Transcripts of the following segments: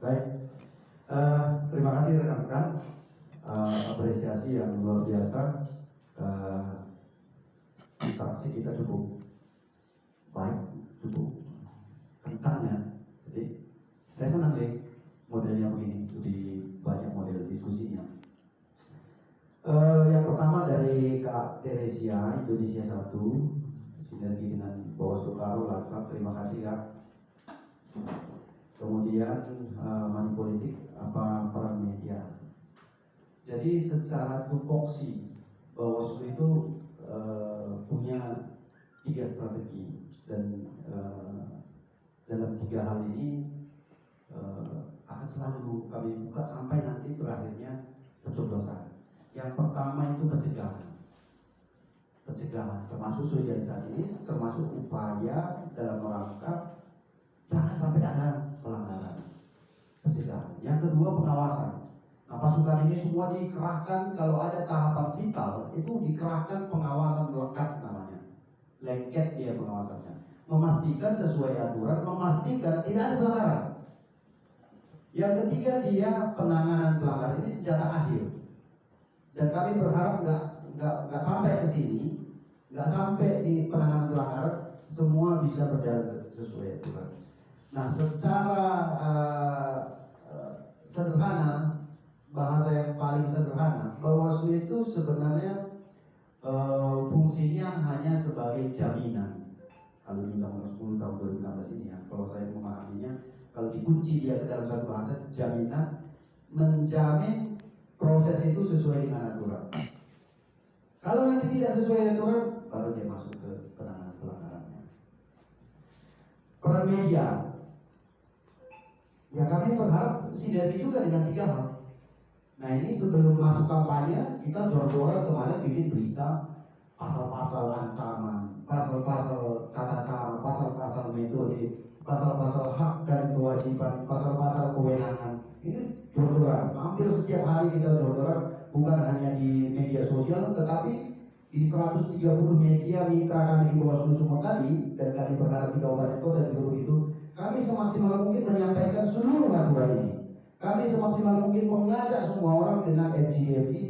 Baik, terima kasih rekan-rekan. Apresiasi yang luar biasa. Interaksi kita cukup baik, cukup kencang ya. Jadi saya senang deh modelnya begini, lebih banyak model diskusinya. Yang pertama dari Kak Teresia, Indonesia 1, sinergi dengan Bawaslu Karo, Latkap, terima kasih Kak. Kemudian money politik, apa peran media. Jadi secara tupoksi Bawaslu itu punya 3 strategi dan dalam 3 hal ini akan selalu kami buka sampai nanti berakhirnya pencoblosan. Yang pertama itu pencegahan termasuk sosialisasi ini, termasuk upaya dalam rangka jangan sampai ada pelanggaran, pencegahan. Yang kedua pengawasan. Nah, pasukan ini semua dikerahkan, kalau ada tahapan vital itu dikerahkan pengawasan melekat namanya, lengket dia pengawasannya, memastikan sesuai aturan, memastikan tidak ada pelanggaran. Yang ketiga dia penanganan pelanggaran ini secara akhir. Dan kami berharap nggak sampai ke sini, nggak sampai di penanganan pelanggaran, semua bisa berjalan sesuai aturan. Nah, secara sederhana, bahasa yang paling sederhana, Bawaslu itu sebenarnya fungsinya hanya sebagai jaminan. Kalau di Undang-Undang 10 tahun 2016 ini ya, kalau saya memahaminya, kalau dikunci dia ke dalam satu bahasa, jaminan, menjamin proses itu sesuai dengan aturan. Kalau nanti tidak sesuai aturan, baru dia masuk ke penanganan pelanggarannya. Peran media, ya kami berharap sinergi juga dengan 3 hal. Nah, ini sebelum masuk kampanye, kita jor-joran kemarin bikin berita pasal-pasal ancaman, pasal-pasal tata cara, pasal-pasal metode, pasal-pasal hak dan kewajiban, pasal-pasal kewenangan. Ini jor-joran, hampir setiap hari kita jor-joran, bukan hanya di media sosial, tetapi di 130 media mitra kami di Bawaslu Sumut tadi, dan kami berharap di kabupaten kota di grup itu, kami semaksimal mungkin menyampaikan seluruh aturan ini. Kami semaksimal mungkin mengajak semua orang dengan FGD,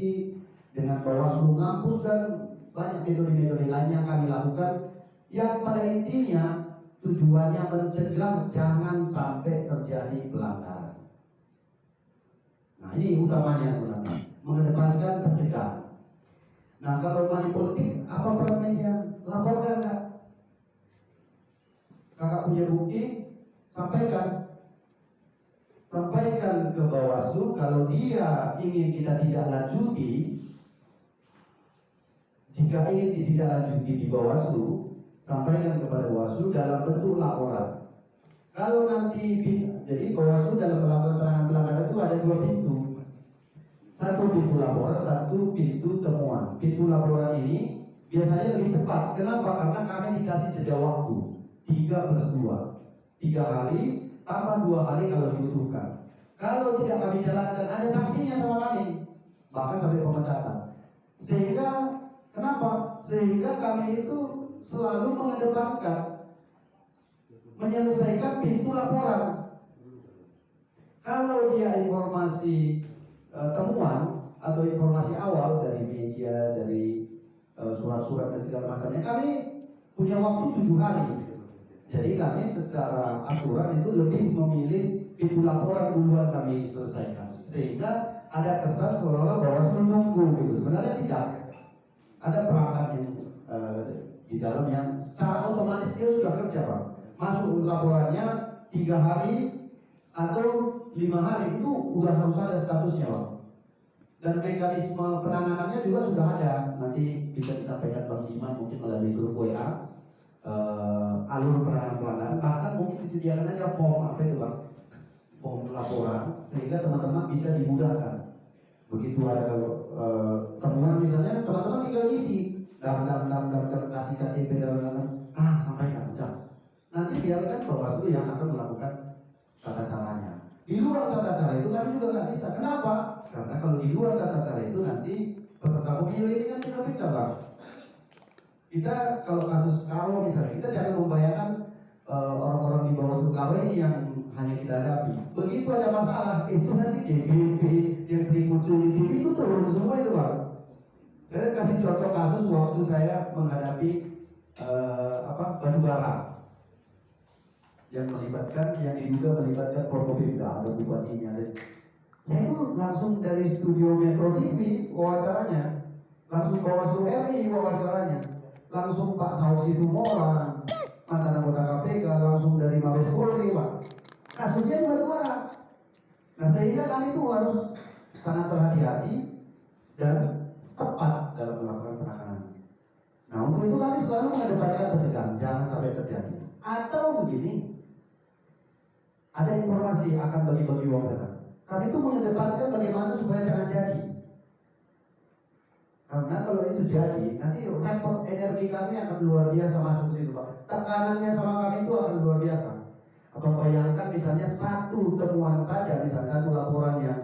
dengan Bawaslu Ngampus, dan banyak metode-metode lain yang kami lakukan, yang pada intinya tujuannya mencegah jangan sampai terjadi pelanggaran. Nah, ini utamanya sebenarnya, mengedepankan pencegahan. Nah, kalau money politik, apa peran media? Laporkan nggak? Kakak punya bukti, sampaikan ke Bawaslu. Kalau dia ingin kita tidak lanjuti, jika ingin tidak lanjuti di Bawaslu, sampaikan kepada Bawaslu dalam bentuk laporan. Kalau nanti, jadi Bawaslu dalam melakukan penanganan pelanggaran itu ada 2 pintu. Satu pintu laporan, satu pintu temuan. Pintu laporan ini biasanya lebih cepat. Kenapa? Karena kami dikasih jeda waktu 3+2, 3 hari, tambah 2 hari kalau dibutuhkan. Kalau tidak kami jalankan, ada sanksinya sama kami, bahkan sampai pemecatan. Sehingga kenapa? Sehingga kami itu selalu mengedepankan menyelesaikan pintu laporan. Kalau dia informasi temuan atau informasi awal dari media, dari surat-surat dan segala macamnya, kami punya waktu 7 hari. Jadi kami secara aturan itu lebih memilih pintu laporan duluan kami selesaikan, sehingga ada kesan seolah-olah Bawaslu menunggu gitu. Sebenarnya tidak. Ada perangkat yang di dalam yang secara otomatis dia sudah kerja, Pak. Masuk laporannya 3 hari atau 5 hari itu udah harus ada statusnya, Pak. Dan mekanisme penanganannya juga sudah ada. Nanti bisa disampaikan Bang Iman mungkin melalui grup WA, alur penanganan pelanggaran. Bahkan mungkin disediakan aja form apa itu, Bang? Form laporan, sehingga teman-teman bisa dimudahkan. Begitu ada temuan misalnya, teman-teman tinggal isi dan kasih KTP dan sampaikan udah. Nanti biarkan Bawaslu yang akan melakukan tata caranya. Di luar tata cara itu kami juga nggak bisa. Kenapa? Karena kalau di luar tata cara itu nanti peserta pemilu ini kan pintar, Bang. Kita kalau kasus Karo misalnya, kita jangan membayangkan orang-orang di Bawaslu Karo ini yang hanya kita hadapi. Begitu ada masalah, itu nanti DBP yang sering muncul di TV itu turun semua itu Pak. Saya kasih contoh kasus waktu saya menghadapi batu bara yang diduga melibatkan Forkopimda, ada bupatinya. Saya itu langsung dari studio Metro TV wawancaranya, langsung Bawaslu RI wawancaranya, langsung Pak Saud Situmorang, mantan anggota KPK, langsung dari Mabes Polri Pak. Kasusnya batu bara. Nah sehingga kami itu harus sangat berhati-hati dan tepat dalam melakukan penanganan. Nah untuk itu kami selalu mengedepankan pencegahan, jangan sampai terjadi. Atau begini, ada informasi akan bagi-bagi uang dana. Kami itu mengedepankan bagaimana supaya jangan jadi. Karena kalau itu jadi, nanti repot energi kami akan luar biasa masuk ke situ Pak. Tekanannya sama kami itu akan luar biasa. Abang bayangkan misalnya satu temuan saja, misalnya satu laporan yang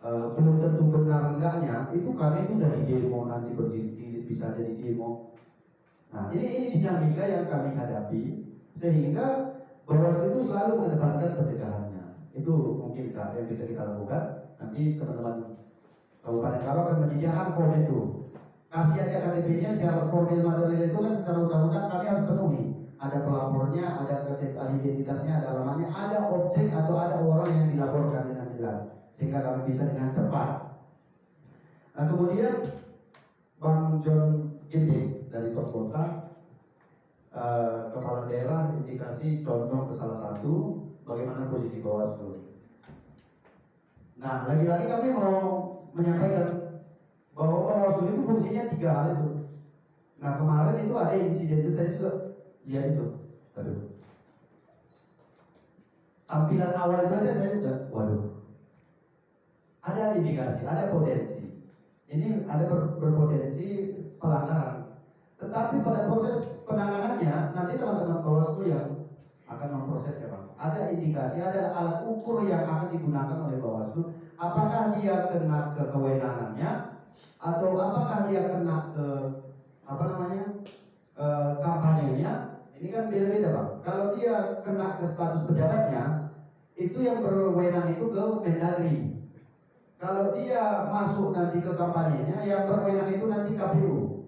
belum tentu benar enggaknya, itu kami itu dari demo nanti berjilid-jilid bisa jadi demo. Nah ini dinamika yang kami hadapi, sehingga Bawaslu itu selalu mengedepankan pencegahannya. Itu mungkin yang bisa kita lakukan. Nanti teman-teman Kabupaten Karo akan menyediakan form itu. Kasih aja KTP-nya, syarat formil material itu kan secara undang-undang kami harus penuhi. Ada pelapornya, ada identitasnya, ada alamatnya, ada objek atau ada orang yang dilaporkan dengan jelas, sehingga kami bisa dengan cepat. Nah kemudian Bang John Ginting dari Top Kota, kepala daerah indikasi condong ke salah satu bagaimana posisi Bawaslu. Nah lagi-lagi kami mau menyampaikan bahwa Bawaslu itu fungsinya 3 hal itu. Nah kemarin itu ada insiden itu saya juga lihat itu. Tampilan awal itu aja saya udah, waduh. Ada indikasi, ada potensi. Ini ada berpotensi pelanggaran. Tetapi pada proses penanganannya nanti teman-teman Bawaslu yang akan memprosesnya Pak. Ada indikasi, ada alat ukur yang akan digunakan oleh Bawaslu. Apakah dia kena ke kewenangannya atau apakah dia kena ke kampanyenya? Ini kan beda-beda Pak. Kalau dia kena ke status pejabatnya, itu yang berwenang itu ke Mendagri. Kalau dia masuk nanti ke kampanyenya, yang berwenang itu nanti KPU.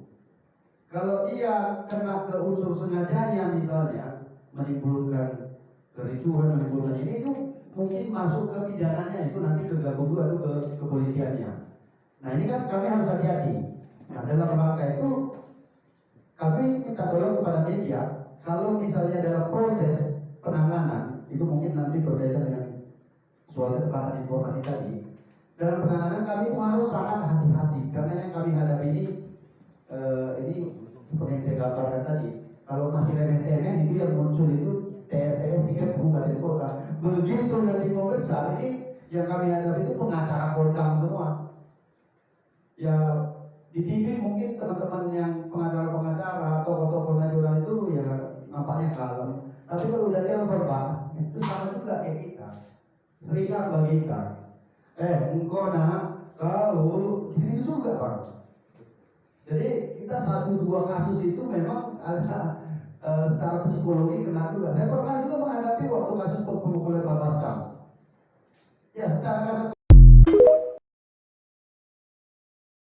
Kalau dia kena ke unsur sengajanya misalnya menimbulkan kericuhan, menimbulkan ini itu mungkin masuk ke pidananya itu nanti ke Gakumdu atau ke kepolisiannya. Nah ini kan kami harus hati-hati. Nah dalam rangka itu kami minta tolong kepada media, kalau misalnya dalam proses penanganan itu mungkin nanti berbeda dengan soal kecepatan informasi tadi. Dalam penanganan kami harus sangat hati-hati karena yang kami hadapi ini seperti yang saya gambarkan tadi. Kalau masih remeh-temeh itu yang muncul itu TSS tingkat kabupaten kota. Begitu nanti mau besar ini yang kami hadapi itu pengacara kondang semua. Ya di TV mungkin teman-teman yang pengacara-pengacara atau tokoh nasional itu ya nampaknya kalem. Tapi kalau udah telepon Pak, itu sama juga kayak kita. Serikan bagi kita. Engkau nak kau gini juga Pak. Jadi kita 1-2 kasus itu memang ada secara psikologi kena juga. Saya pernah juga menghadapi waktu kasus pemukulan 18 jam. Ya secara kasar